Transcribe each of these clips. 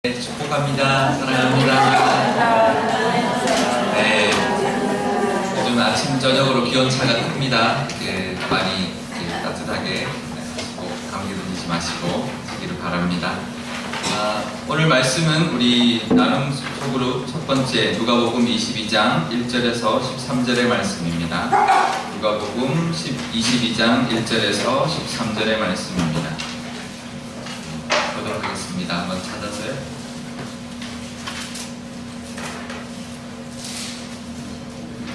축복합니다. 사랑합니다. 네, 요즘 아침 저녁으로 기온차가 큽니다. 많이 따뜻하게 하시고 감기 들리지 마시고 하기를 바랍니다. 오늘 말씀은 우리 나눔 속으로 첫 번째 누가복음 22장 1절에서 13절의 말씀입니다. 누가복음 22장 1절에서 13절의 말씀입니다. 보도록 하겠습니다. 한번 찾아서요.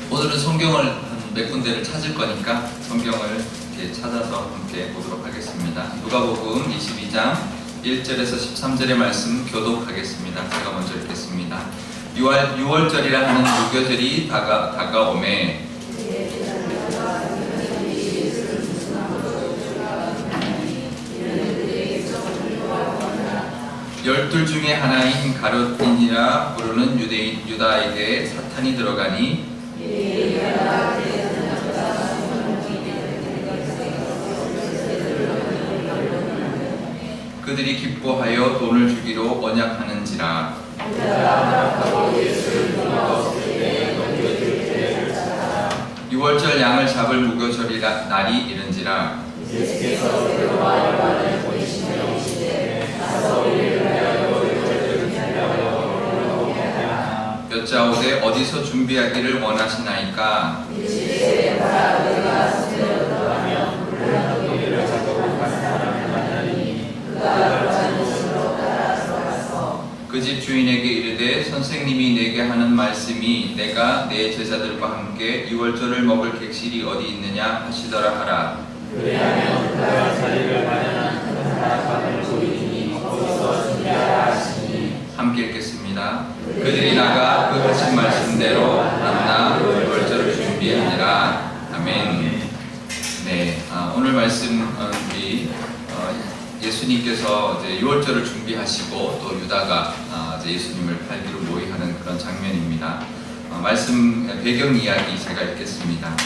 오늘은 성경을 몇 군데를 찾을 거니까 성경을 이렇게 찾아서 함께 보도록 하겠습니다. 누가복음 22장 1절에서 13절의 말씀 교독하겠습니다. 제가 먼저 읽겠습니다. 6월절이라 하는 무교절이 다가오매 열둘 중에 하나인 가룟인이라 부르는 유다에게 사탄이 들어가니 그들이 기뻐하여 돈을 주기로 언약하는지라. 유월절 양을 잡을 무교절이라 날이 이른지라. 여짜오되 어디서 준비하기를 원하시나이까? 그 집 주인에게 이르되 선생님이 내게 하는 말씀이 내가 내 제자들과 함께 유월절을 먹을 객실이 어디 있느냐 하시더라 하라. 그리하면 그가 자리를 마련한 큰 다락방을 보이니 거기서 준비하라 하시니. 함께 읽겠습니다. 그들이 나가 그 하신 말씀대로 남나 유월절을 준비하니라. 아멘. 네, 오늘 말씀 우리 예수님께서 이제 유월절을 준비하시고 또 유다가 이제 예수님을 팔기로 모의하는 그런 장면입니다. 말씀 배경 이야기 제가 읽겠습니다.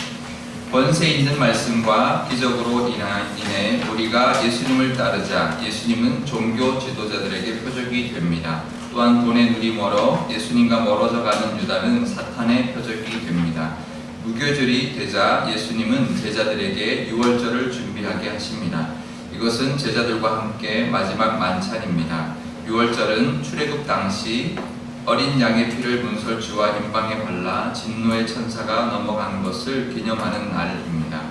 권세 있는 말씀과 기적으로 인해 우리가 예수님을 따르자 예수님은 종교 지도자들에게 표적이 됩니다. 또한 돈의 눈이 멀어 예수님과 멀어져 가는 유다는 사탄의 표적이 됩니다. 무교절이 되자 예수님은 제자들에게 유월절을 준비하게 하십니다. 이것은 제자들과 함께 마지막 만찬입니다. 유월절은 출애굽 당시 어린 양의 피를 문설주와 임방에 발라 진노의 천사가 넘어간 것을 기념하는 날입니다.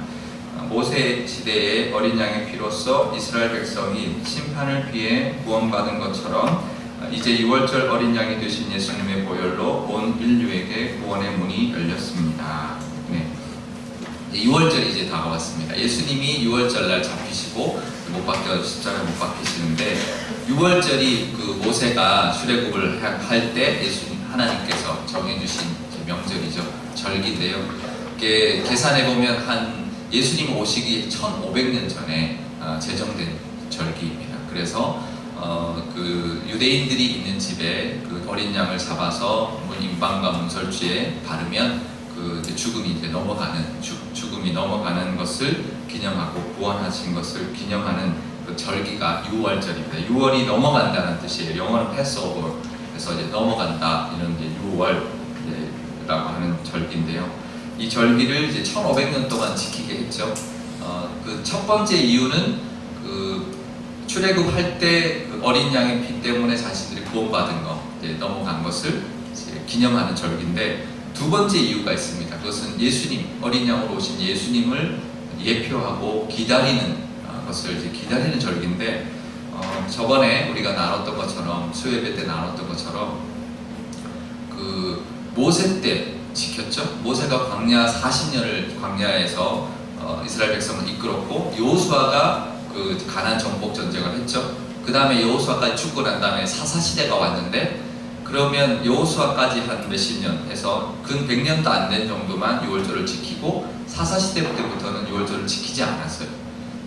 모세 시대의 어린 양의 피로써 이스라엘 백성이 심판을 피해 구원받은 것처럼 이제 유월절 어린 양이 되신 예수님의 보혈로 온 인류에게 구원의 문이 열렸습니다. 네. 유월절이 이제 다가왔습니다. 예수님이 유월절날 잡히시고 십자가에 못 박히시는데 유월절이 그 모세가 출애굽을 할 때 예수님 하나님께서 정해주신 명절이죠. 절기인데요. 이게 계산해 보면 한 예수님 오시기 1500년 전에 제정된 절기입니다. 그래서 그 유대인들이 있는 집에 그 어린 양을 잡아서 임방과 문설주에 바르면 그 죽음이 이제 죽음이 넘어가는 것을 기념하고 구원하신 것을 기념하는 그 절기가 유월절입니다. 6월이 넘어간다는 뜻이에요. 영어는 패스오버, 그래서 이제 넘어간다 이런 이제 6월이라고 하는 절기인데요. 이 절기를 이제 1500년 동안 지키게 했죠. 그 첫 번째 이유는 그 출애굽할 때 그 어린 양의 피 때문에 자신들이 구원받은 거, 이제 넘어간 것을 이제 기념하는 절기인데. 두 번째 이유가 있습니다. 그것은 예수님, 어린 양으로 오신 예수님을 예표하고 기다리는 것을 이제 기다리는 절기인데, 저번에 우리가 나눴던 것처럼 수요예배 때 나눴던 것처럼 그 모세 때 지켰죠. 모세가 광야 40년을 광야에서 이스라엘 백성을 이끌었고 여호수아가 그 가나안 정복 전쟁을 했죠. 그 다음에 여호수아까지 죽고 난 다음에 사사 시대가 왔는데. 그러면 여호수아까지 한 몇십 년 해서 근 100년도 안 된 정도만 유월절을 지키고 사사시대 때부터는 유월절을 지키지 않았어요.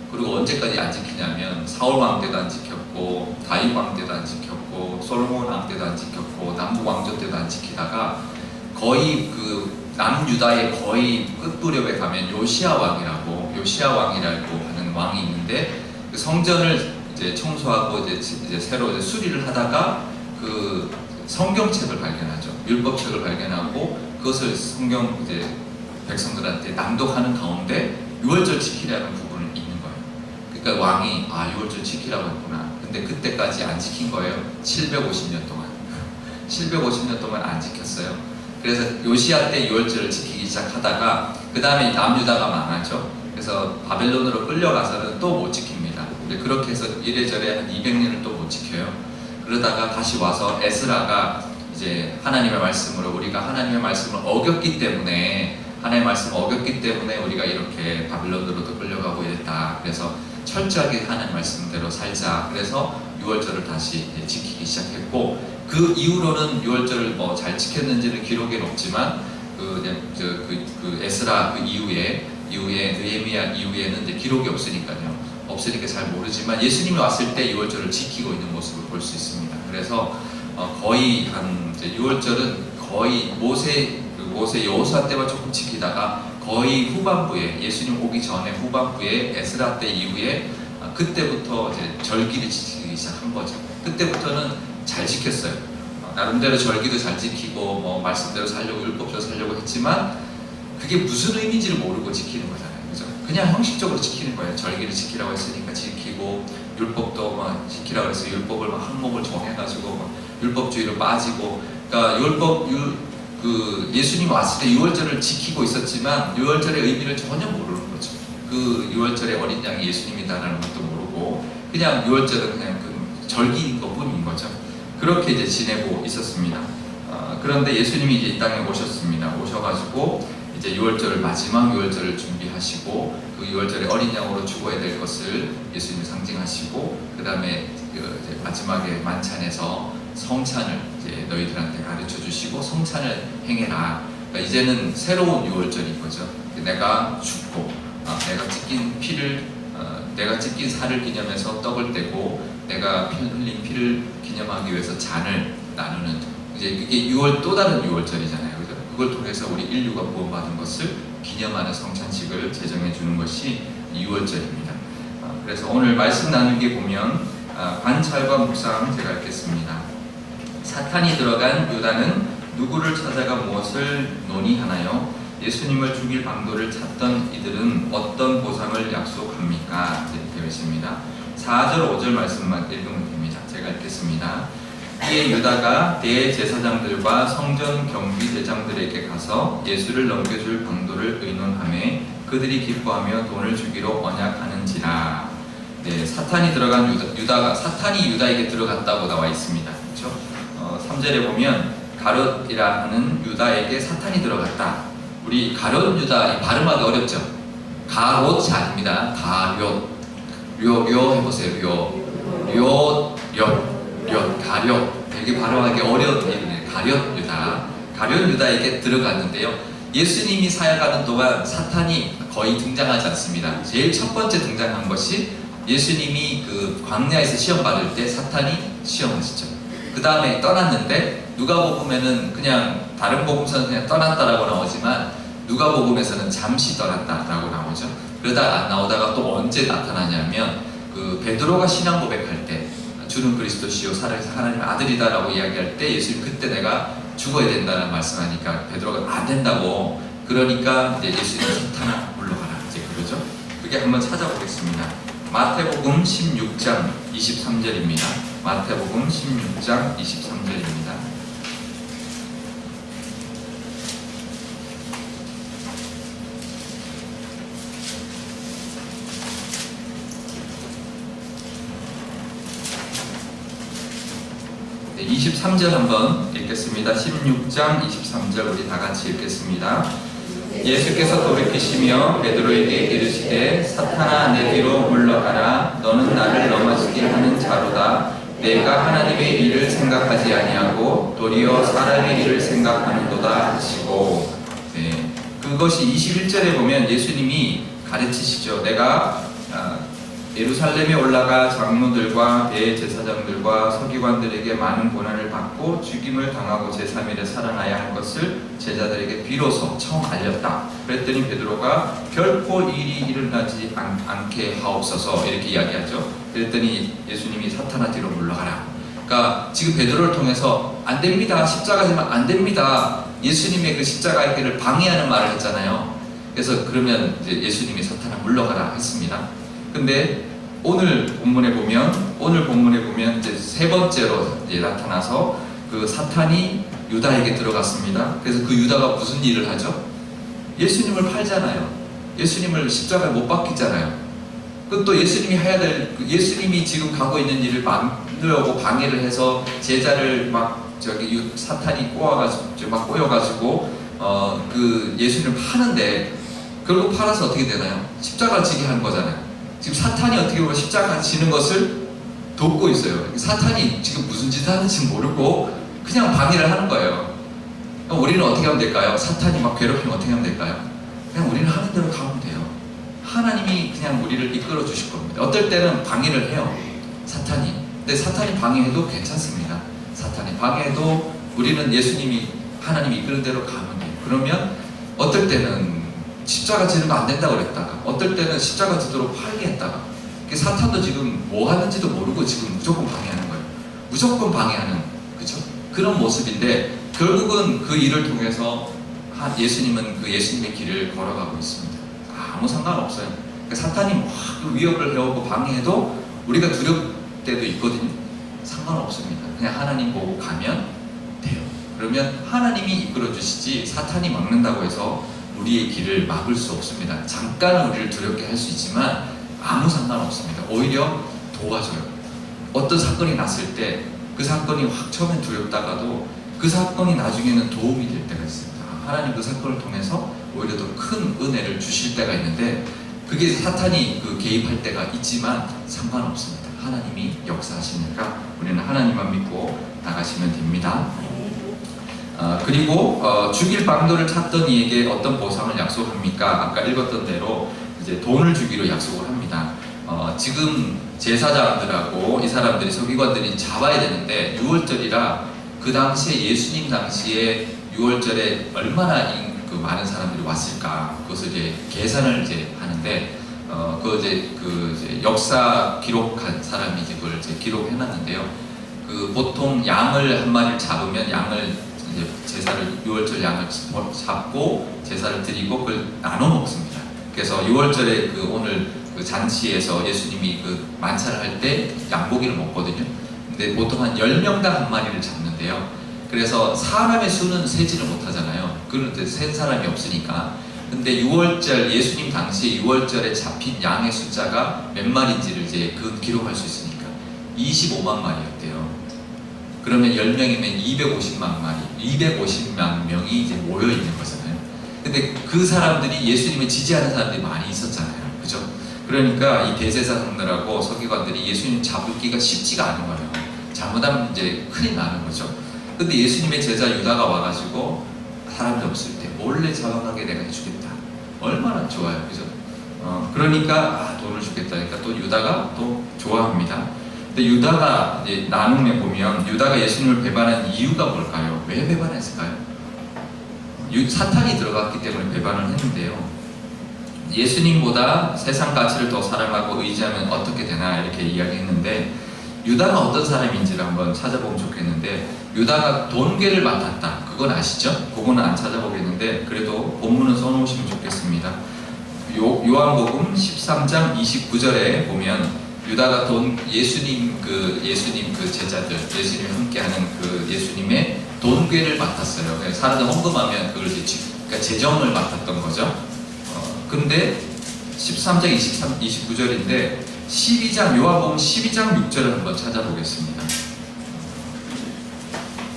그리고 언제까지 안 지키냐면 사울 왕 때도 안 지켰고 다윗 왕 때도 안 지켰고 솔로몬 왕 때도 안 지켰고 남북 왕조 때도 안 지키다가 거의 그 남유다의 거의 끝무렵에 가면 요시야 왕이라고 하는 왕이 있는데 그 성전을 이제 청소하고 이제 새로 수리를 하다가 그 성경책을 발견하죠. 율법책을 발견하고 그것을 성경 이제 백성들한테 낭독하는 가운데 유월절 지키라는 부분을 읽는 거예요. 그러니까 왕이 유월절 지키라고 했구나. 근데 그때까지 안 지킨 거예요. 750년 동안. 750년 동안 안 지켰어요. 그래서 요시야 때 유월절을 지키기 시작하다가 그 다음에 남유다가 망하죠. 그래서 바벨론으로 끌려가서는 또 못 지킵니다. 그렇게 해서 이래저래 한 200년을 또 못 지켜요. 그러다가 다시 와서 에스라가 이제 하나님의 말씀으로 우리가 하나님의 말씀을 어겼기 때문에 하나님의 말씀을 어겼기 때문에 우리가 이렇게 바벨론으로도 끌려가고 이랬다. 그래서 철저하게 하나님 말씀대로 살자. 그래서 유월절을 다시 지키기 시작했고 그 이후로는 유월절을 뭐 잘 지켰는지는 기록에는 없지만 그 에스라 그 이후에 느헤미야 이후에는 이제 기록이 없으니까요. 없으니까 잘 모르지만 예수님이 왔을 때 유월절을 지키고 있는 모습을 볼 수 있습니다. 그래서 거의 한 이제 유월절은 거의 모세 여호수아 때만 조금 지키다가 거의 후반부에 예수님 오기 전에 후반부에 에스라 때 이후에 그때부터 이제 절기를 지키기 시작한 거죠. 그때부터는 잘 지켰어요. 나름대로 절기도 잘 지키고 뭐 말씀대로 살려고 율법대로 살려고 했지만 그게 무슨 의미인지를 모르고 지키는 거잖아요. 그죠? 그냥 형식적으로 지키는 거예요. 절기를 지키라고 했으니까 지키고 율법도 막 지키라고 해서 율법을 막 항목을 정해가지고 막 율법주의로 빠지고 그러니까 예수님이 왔을 때 유월절을 지키고 있었지만 유월절의 의미를 전혀 모르는 거죠. 그 유월절의 어린 양이 예수님이다라는 것도 모르고 그냥 유월절은 그냥 그 절기인 것뿐인 거죠. 그렇게 이제 지내고 있었습니다. 그런데 예수님이 이제 이 땅에 오셨습니다. 오셔가지고 이제 유월절 마지막 유월절을 준비하시고 그 유월절에 어린 양으로 죽어야 될 것을 예수님이 상징하시고 그 다음에 이제 마지막에 만찬에서 성찬을 이제 너희들한테 가르쳐 주시고 성찬을 행해라. 그러니까 이제는 새로운 유월절인 거죠. 내가 죽고 내가 찢긴 피를 내가 찢긴 살을 기념해서 떡을 떼고 내가 흘린 피를 기념하기 위해서 잔을 나누는 이제 그게 또 다른 유월절이잖아요. 그죠? 그걸 통해서 우리 인류가 구원받은 것을 기념하는 성찬식을 제정해 주는 것이 유월절입니다. 그래서 오늘 말씀 나누기 보면 관찰과 묵상 제가 읽겠습니다. 사탄이 들어간 유다는 누구를 찾아가 무엇을 논의하나요? 예수님을 죽일 방도를 찾던 이들은 어떤 보상을 약속합니까? 이렇게 되어 있습니다. 4절 5절 말씀만 읽으면 됩니다. 제가 읽겠습니다. 이에 유다가 대제사장들과 성전 경비대장들에게 가서 예수를 넘겨줄 방도를 의논하매 그들이 기뻐하며 돈을 주기로 언약하는지라. 네, 사탄이 들어간 사탄이 유다에게 들어갔다고 나와 있습니다. 그렇죠? 3절에 보면 가롯이라 하는 유다에게 사탄이 들어갔다. 우리 가롯 유다 발음하기 어렵죠? 가롯이 아닙니다. 가롯. 요 해보세요. 가롯. 되게 발음하기 어려운 이름이에요. 가롯 유다. 가롯 유다에게 들어갔는데요. 예수님이 사역하는 동안 사탄이 거의 등장하지 않습니다. 제일 첫 번째 등장한 것이 예수님이 그 광야에서 시험 받을 때 사탄이 시험하시죠. 그 다음에 떠났는데 누가복음에는 그냥 다른 복음서는 그냥 떠났다라고 나오지만 누가복음에서는 잠시 떠났다라고 나오죠. 그러다 안 나오다가 또 언제 나타나냐면 그 베드로가 신앙 고백할 때 주는 그리스도시요 살아계신 하나님의 아들이다라고 이야기할 때 예수님 그때 내가 죽어야 된다는 말씀하니까 베드로가 안 된다고 그러니까 이제 예수님 사탄아 물러가라 이제 그러죠. 그게 한번 찾아보겠습니다. 마태복음 16장 23절입니다. 마태복음 16장 23절입니다. 네, 23절 한번 읽겠습니다. 16장 23절 우리 다 같이 읽겠습니다. 예수께서 돌이키시며 베드로에게 이르시되 사탄아 내 뒤로 물러가라. 너는 나를 넘어지게 하는 자로다. 내가 하나님의 일을 생각하지 아니하고 도리어 사람의 일을 생각하는도다 하시고. 네, 그것이 21절에 보면 예수님이 가르치시죠. 내가 예루살렘에 올라가 장로들과 대제사장들과 서기관들에게 많은 고난을 받고 죽임을 당하고 제3일에 살아나야 할 것을 제자들에게 비로소 처음 알렸다. 그랬더니 베드로가 결코 일이 일어나지 않게 하옵소서 이렇게 이야기하죠. 그랬더니 예수님이 사탄아 뒤로 물러가라. 그러니까 지금 베드로를 통해서 안 됩니다. 십자가지만 안 됩니다. 예수님의 그 십자가의 길을 방해하는 말을 했잖아요. 그래서 그러면 이제 예수님이 사탄아 물러가라 했습니다. 근데 오늘 본문에 보면 이제 세 번째로 이제 나타나서 그 사탄이 유다에게 들어갔습니다. 그래서 그 유다가 무슨 일을 하죠? 예수님을 팔잖아요. 예수님을 십자가에 못 박히잖아요. 또 예수님이 해야 될, 예수님이 지금 가고 있는 일을 막으려고 방해를 해서 제자를 막 사탄이 꼬여가지고 그 예수님을 파는데, 결국 팔아서 어떻게 되나요? 십자가를 지게 하는 거잖아요. 지금 사탄이 어떻게 보면 십자가 지는 것을 돕고 있어요. 사탄이 지금 무슨 짓을 하는지 모르고 그냥 방해를 하는 거예요. 그럼 우리는 어떻게 하면 될까요? 사탄이 막 괴롭히면 어떻게 하면 될까요? 그냥 우리는 하는 대로 가면 돼요. 하나님이 그냥 우리를 이끌어 주실 겁니다. 어떨 때는 방해를 해요, 사탄이. 근데 사탄이 방해해도 괜찮습니다. 사탄이 방해해도 우리는 하나님이 이끄는 대로 가면 돼요. 그러면 어떨 때는 십자가 지는 거 안 된다고 그랬다가, 어떨 때는 십자가 지도록 팔게 했다가, 사탄도 지금 뭐 하는지도 모르고 지금 무조건 방해하는 거예요. 무조건 방해하는, 그죠? 그런 모습인데, 결국은 그 일을 통해서 예수님은 그 예수님의 길을 걸어가고 있습니다. 아무 상관없어요. 그러니까 사탄이 막 위협을 해오고 방해해도 우리가 두려울 때도 있거든요. 상관없습니다. 그냥 하나님 보고 가면 돼요. 그러면 하나님이 이끌어 주시지 사탄이 막는다고 해서 우리의 길을 막을 수 없습니다. 잠깐은 우리를 두렵게 할 수 있지만 아무 상관없습니다. 오히려 도와줘요. 어떤 사건이 났을 때 그 사건이 확 처음엔 두렵다가도 그 사건이 나중에는 도움이 될 때가 있습니다. 하나님 그 사건을 통해서 오히려 더 큰 은혜를 주실 때가 있는데, 그게 사탄이 개입할 때가 있지만 상관없습니다. 하나님이 역사하시니까 우리는 하나님만 믿고 나가시면 됩니다. 그리고 죽일 방도를 찾던 이에게 어떤 보상을 약속합니까? 아까 읽었던 대로 이제 돈을 주기로 약속을 합니다. 지금 제사장들하고 이 사람들이, 서기관들이 잡아야 되는데 6월절이라 그 당시에 예수님 당시에 6월절에 얼마나 많은 사람들이 왔을까, 그것을 이제 계산을 이제 하는데, 그 역사 기록한 사람이 이제 그걸 이제 기록해놨는데요. 보통 양을 한 마리를 잡으면 양을 이제 제사를 6월절 양을 잡고 제사를 드리고 그걸 나눠 먹습니다. 그래서 6월절에 오늘 잔치에서 예수님이 만찬을 할 때 양고기를 먹거든요. 근데 보통 한 10명당 한 마리를 잡는데요. 그래서 사람의 수는 세지를 못하잖아요. 그런데 센 사람이 없으니까. 근데 6월절, 예수님 당시에 6월절에 잡힌 양의 숫자가 몇 마리인지를 이제 기록할 수 있으니까 25만 마리였대요. 그러면 10명이면 250만 명이 이제 모여 있는 거잖아요. 근데 그 사람들이 예수님을 지지하는 사람들이 많이 있었잖아요. 그죠? 그러니까 이 대제사장들하고 서기관들이 예수님 잡기가 쉽지가 않은 거예요. 잘못하면 이제 큰일 나는 거죠. 근데 예수님의 제자 유다가 와가지고 사람이 없을 때 몰래 잡아가게 내가 해주겠다. 얼마나 좋아요, 그죠? 그러니까 돈을 주겠다. 그러니까 또 유다가 또 좋아합니다. 근데 유다가 이제 나눔에 보면 유다가 예수님을 배반한 이유가 뭘까요? 왜 배반했을까요? 사탄이 들어갔기 때문에 배반을 했는데요. 예수님보다 세상 가치를 더 사랑하고 의지하면 어떻게 되나 이렇게 이야기했는데, 유다가 어떤 사람인지를 한번 찾아보면 좋겠는데, 유다가 돈괴를 맡았다. 그건 아시죠? 그거는 안 찾아보겠는데 그래도 본문은 써놓으시면 좋겠습니다. 요한복음 13장 29절에 보면 유다가 예수님 제자들, 예수님 함께하는 예수님의 돈괴를 맡았어요. 사람들 헌금하면 그걸 그러니까 재정을 맡았던 거죠. 근데 13장 29절인데 12장, 요한복음 12장 6절을 한번 찾아보겠습니다.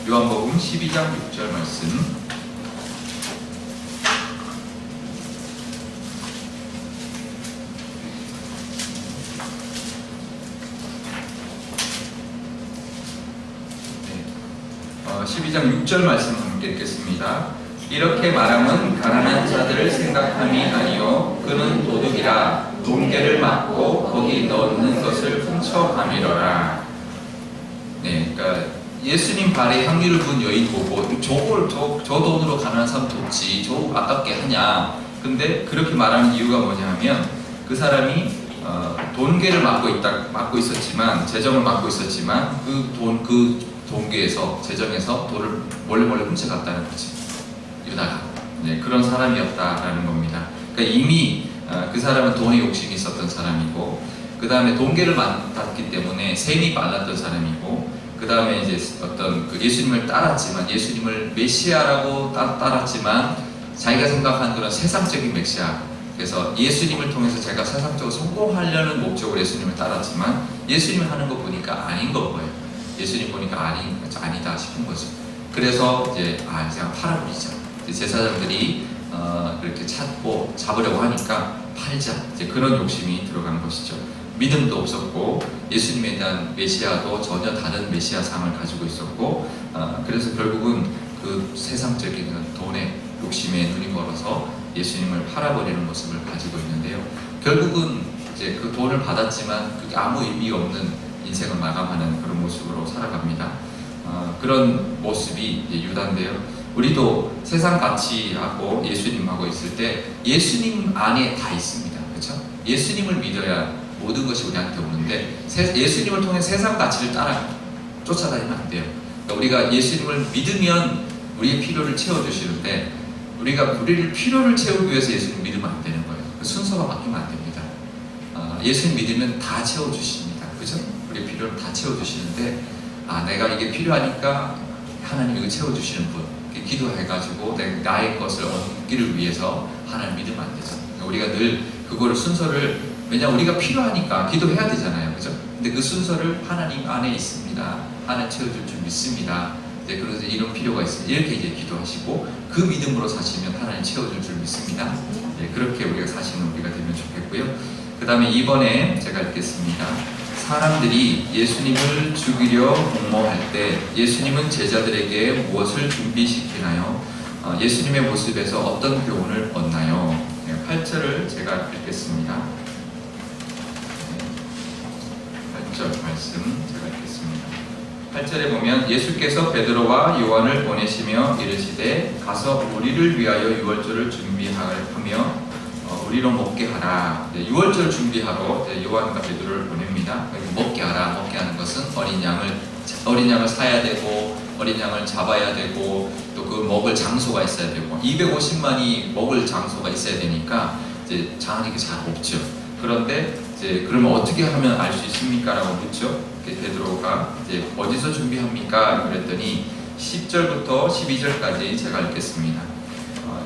요한복음 12장 6절 말씀. 네. 12장 6절 말씀 함께 읽겠습니다. 이렇게 말하면 가난한 자들을 생각함이 아니요 그는 도둑이라 돈괴를 맡고 거기 넣는 것을 훔쳐가미러라. 네, 그러니까 예수님 발에 향유를 부은 여인 보고 저 돈으로 가난한 사람 돕지, 저 아깝게 하냐. 근데 그렇게 말하는 이유가 뭐냐 하면 그 사람이 돈계를 맡고 있었지만, 재정을 맡고 있었지만 그 돈계에서, 재정에서 돈을 몰래 훔쳐갔다는 거지, 유다가. 네, 그런 사람이었다라는 겁니다. 그러니까 이미 그 사람은 돈에 욕심이 있었던 사람이고, 그 다음에 돈계를 맡았기 때문에 셈이 빨랐던 사람이고, 그 다음에 이제 어떤 그 예수님을 따랐지만, 예수님을 메시아라고 따랐지만 자기가 생각한 그런 세상적인 메시아, 그래서 예수님을 통해서 제가 세상적으로 성공하려는 목적으로 예수님을 따랐지만 예수님이 하는 거 보니까 아닌 거예요. 예수님 보니까 아니다 싶은 거죠. 그래서 이제 그냥 팔아버리자. 제사장들이 그렇게 찾고 잡으려고 하니까 팔자, 이제 그런 욕심이 들어간 것이죠. 믿음도 없었고 예수님에 대한 메시아도 전혀 다른 메시아상을 가지고 있었고, 그래서 결국은 그 세상적인 돈의 욕심에 눈이 멀어서 예수님을 팔아버리는 모습을 가지고 있는데요. 결국은 이제 그 돈을 받았지만 그게 아무 의미 없는 인생을 마감하는 그런 모습으로 살아갑니다. 그런 모습이 이제 유다인데요. 우리도 세상 가치하고 예수님하고 있을 때 예수님 안에 다 있습니다. 그렇죠? 예수님을 믿어야 모든 것이 우리한테 오는데, 예수님을 통해 세상 가치를 쫓아다니면 안 돼요. 그러니까 우리가 예수님을 믿으면 우리의 필요를 채워주시는데, 우리가 우리를 필요를 채우기 위해서 예수님 믿으면 안 되는 거예요. 그 순서가 바뀌면 안 됩니다. 예수님 믿으면 다 채워주십니다. 그죠? 우리의 필요를 다 채워주시는데, 내가 이게 필요하니까 하나님 이거 채워주시는 분, 기도해가지고 나의 것을 얻기를 위해서 하나님 믿으면 안 되죠. 그러니까 우리가 늘 그거를 순서를, 왜냐면 우리가 필요하니까 기도해야 되잖아요. 그죠? 근데 그 순서를 하나님 안에 있습니다. 하나님 채워줄 줄 믿습니다. 이제 그래서 이런 필요가 있습니다. 이렇게 이제 기도하시고 그 믿음으로 사시면 하나님 채워줄 줄 믿습니다. 네, 그렇게 우리가 사시는 우리가 되면 좋겠고요. 그 다음에 이번에 제가 읽겠습니다. 사람들이 예수님을 죽이려 공모할 때 예수님은 제자들에게 무엇을 준비시키나요? 예수님의 모습에서 어떤 교훈을 얻나요? 8절을 제가 읽겠습니다. 8절 말씀 제가 읽겠습니다. 8절에 보면 예수께서 베드로와 요한을 보내시며 이르시되 가서 우리를 위하여 유월절을 준비하며 우리로 먹게 하라. 유월절 준비하러 요한과 베드로를 보냅니다. 먹게 하라. 먹게 하는 것은 어린 양을 사야 되고, 어린 양을 잡아야 되고, 또 그 먹을 장소가 있어야 되고, 250만이 먹을 장소가 있어야 되니까 이제 장하니까 잘 없죠. 그런데 이제 그러면 어떻게 하면 알 수 있습니까? 라고 묻죠. 베드로가 이제 어디서 준비합니까? 그랬더니 10절부터 12절까지 제가 읽겠습니다.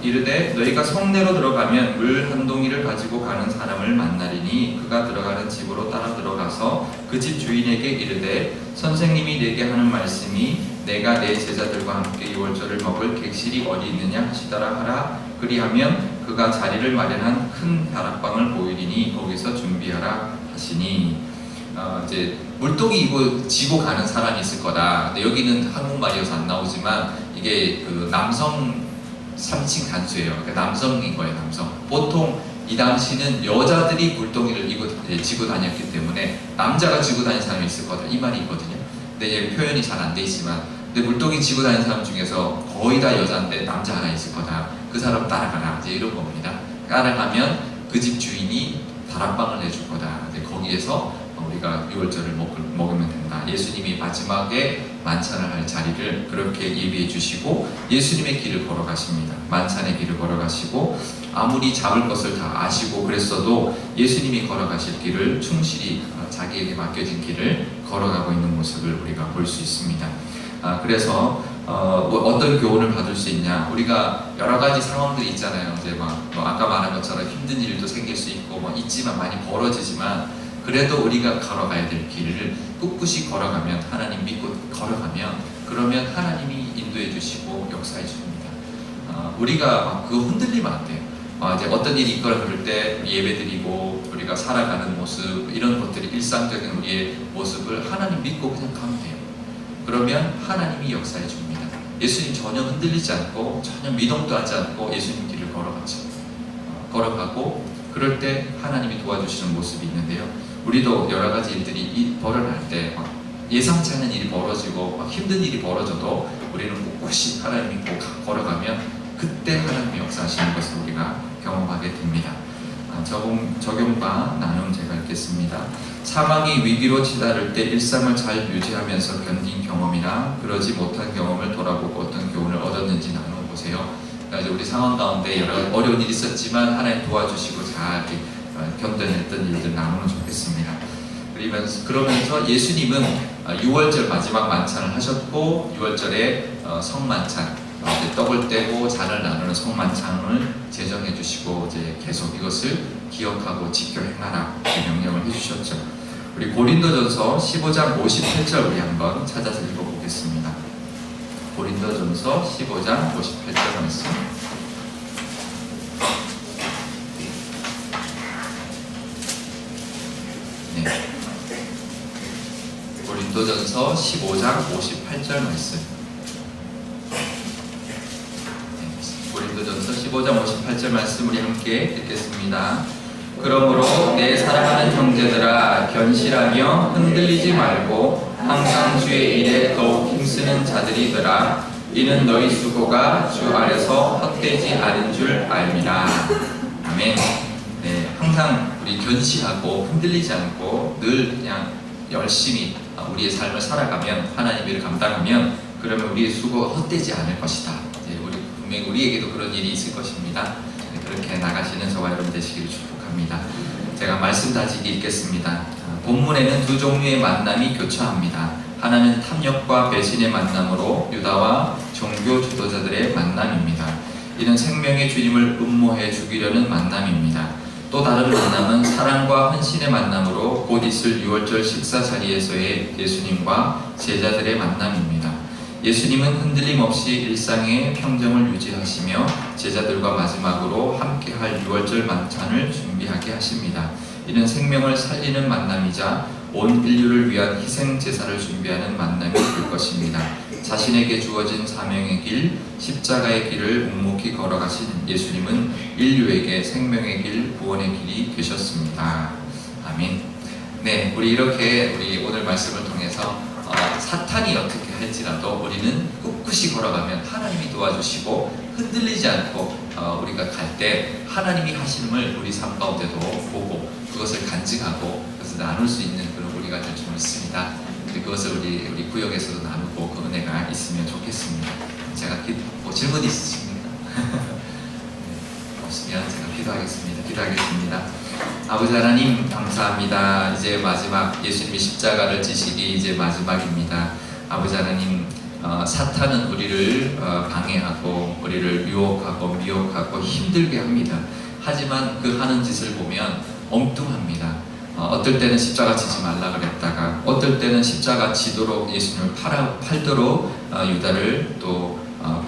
이르되 너희가 성내로 들어가면 물 한 동이를 가지고 가는 사람을 만나리니 그가 들어가는 집으로 따라 들어가서 그 집 주인에게 이르되 선생님이 내게 하는 말씀이 내가 내 제자들과 함께 유월절을 먹을 객실이 어디 있느냐 하시더라 하라. 그리하면 그가 자리를 마련한 큰 다락방을 보이리니 거기서 준비하라 하시니, 이제 물동이 이거 지고 가는 사람이 있을 거다. 근데 여기는 한국말이어서 안 나오지만 이게 그 남성 3층 단수예요. 그러니까 남성인 거예요, 남성. 보통 이 당시는 여자들이 물동이를 지고 다녔기 때문에 남자가 지고 다니는 사람이 있을 거다, 이 말이 있거든요. 근데 표현이 잘 안 돼 있지만, 근데 물동이 지고 다니는 사람 중에서 거의 다 여자인데 남자 하나 있을 거다. 그 사람 따라가라. 이제 이런 겁니다. 따라가면 그 집 주인이 다락방을 내줄 거다. 근데 거기에서 우리가 유월절을 먹으면 된다. 예수님이 마지막에 만찬을 할 자리를 그렇게 예비해 주시고 예수님의 길을 걸어가십니다. 만찬의 길을 걸어가시고 아무리 잡을 것을 다 아시고 그랬어도 예수님이 걸어가실 길을 충실히 자기에게 맡겨진 길을 걸어가고 있는 모습을 우리가 볼 수 있습니다. 그래서 어떤 교훈을 받을 수 있냐? 우리가 여러 가지 상황들이 있잖아요. 이제 아까 말한 것처럼 힘든 일도 생길 수 있고 있지만 많이 벌어지지만 그래도 우리가 걸어가야 될 길을 꿋꿋이 걸어가면, 하나님 믿고 걸어가면, 그러면 하나님이 인도해 주시고 역사해 줍니다. 우리가 그거 흔들리면 안 돼요. 이제 어떤 일이 있거나 그럴 때 예배드리고 우리가 살아가는 모습, 이런 것들이 일상적인 우리의 모습을 하나님 믿고 그냥 가면 돼요. 그러면 하나님이 역사해 줍니다. 예수님 전혀 흔들리지 않고 전혀 미동도 하지 않고 예수님 길을 걸어가고 그럴 때 하나님이 도와주시는 모습이 있는데요. 우리도 여러 가지 일들이 벌어날 때 예상치 않은 일이 벌어지고 힘든 일이 벌어져도 우리는 꿋꿋이 하나님 믿고 걸어가면 그때 하나님이 역사하시는 것을 우리가 경험하게 됩니다. 적용과 나눔 제가 읽겠습니다. 상황이 위기로 치달을 때 일상을 잘 유지하면서 견딘 경험이나 그러지 못한 경험을 돌아보고 어떤 교훈을 얻었는지 나눠보세요. 그러니까 우리 상황 가운데 여러 어려운 일이 있었지만 하나님 도와주시고 잘 견뎌냈던 일들 나누면 좋겠습니다. 그러면서 예수님은 6월절 마지막 만찬을 하셨고 6월절에 성만찬, 떡을 떼고 잔을 나누는 성만찬을 제정해 주시고 이제 계속 이것을 기억하고 지켜 행하라 명령을 해주셨죠. 우리 고린도전서 15장 58절 우리 한번 찾아서 읽어보겠습니다. 고린도전서 15장 58절 말씀. 네. 고린도전서 15장 58절 말씀. 고린도전서 15장 58절 말씀 우리 함께 읽겠습니다. 그러므로 내 사랑하는 형제들아 견실하며 흔들리지 말고 항상 주의 일에 더욱 힘쓰는 자들이더라. 이는 너희 수고가 주 안에서 헛되지 않은 줄 알미라. 아멘. 네, 항상 우리 견실하고 흔들리지 않고 늘 그냥 열심히 우리의 삶을 살아가면 하나님의 일을 감당하면 그러면 우리의 수고 헛되지 않을 것이다. 분명히 우리에게도 그런 일이 있을 것입니다. 그렇게 나가시는 저와 여러분 되시기를 축복합니다. 제가 말씀 다지기 읽겠습니다. 본문에는 두 종류의 만남이 교차합니다. 하나는 탐욕과 배신의 만남으로 유다와 종교 지도자들의 만남입니다. 이는 생명의 주님을 음모해 죽이려는 만남입니다. 또 다른 만남은 사랑과 헌신의 만남으로 곧 있을 6월절 식사 자리에서의 예수님과 제자들의 만남입니다. 예수님은 흔들림 없이 일상의 평정을 유지하시며 제자들과 마지막으로 함께할 6월절 만찬을 준비하게 하십니다. 이는 생명을 살리는 만남이자 온 인류를 위한 희생 제사를 준비하는 만남이 될 것입니다. 자신에게 주어진 사명의 길, 십자가의 길을 묵묵히 걸어가신 예수님은 인류에게 생명의 길, 구원의 길이 되셨습니다. 아멘. 네, 우리 이렇게 오늘 말씀을 통해서 사탄이 어떻게 할지라도 우리는 꿋꿋이 걸어가면 하나님이 도와주시고 흔들리지 않고 우리가 갈 때 하나님이 하시는 우리 삶 가운데도 보고 그것을 간직하고 그것을 나눌 수 있는 그런 우리가 될 줄 믿습니다. 그것을 우리 구역에서도 나누고 그 은혜가 있으면 좋겠습니다. 제가 질문 있으십니까? 없으면 제가 기도하겠습니다. 아버지 하나님 감사합니다. 이제 마지막 예수님이 십자가를 지시기 이제 마지막입니다. 아버지 하나님 사탄은 우리를 방해하고 우리를 유혹하고 미혹하고 힘들게 합니다. 하지만 그 하는 짓을 보면 엉뚱합니다. 어떨 때는 십자가 지지 말라 그랬다가 어떨 때는 십자가 지도록 예수님을 팔도록 유다를 또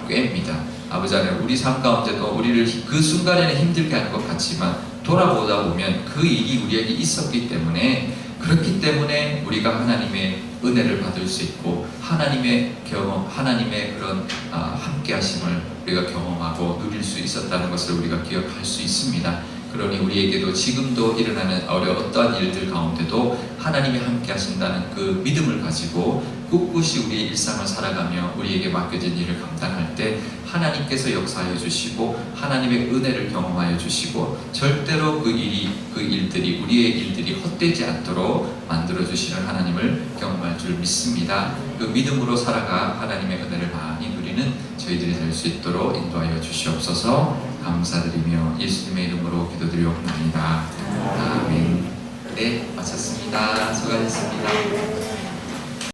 꿰입니다. 아버지 하나님 우리 삶 가운데도 우리를 그 순간에는 힘들게 하는 것 같지만 돌아보다 보면 그 일이 우리에게 있었기 때문에 그렇기 때문에 우리가 하나님의 은혜를 받을 수 있고 하나님의 그런 함께 하심을 우리가 경험하고 누릴 수 있었다는 것을 우리가 기억할 수 있습니다. 그러니 우리에게도 지금도 일어나는 어떠한 일들 가운데도 하나님이 함께 하신다는 그 믿음을 가지고 꿋꿋이 우리의 일상을 살아가며 우리에게 맡겨진 일을 감당할 때 하나님께서 역사하여 주시고 하나님의 은혜를 경험하여 주시고 절대로 그 일들이 우리의 일들이 헛되지 않도록 만들어 주시는 하나님을 경험할 줄 믿습니다. 그 믿음으로 살아가 하나님의 은혜를 많이 누리는 저희들이 될 수 있도록 인도하여 주시옵소서. 감사드리며 예수님의 이름으로 기도드리옵나이다. 아멘. 네, 마쳤습니다. 수고하셨습니다.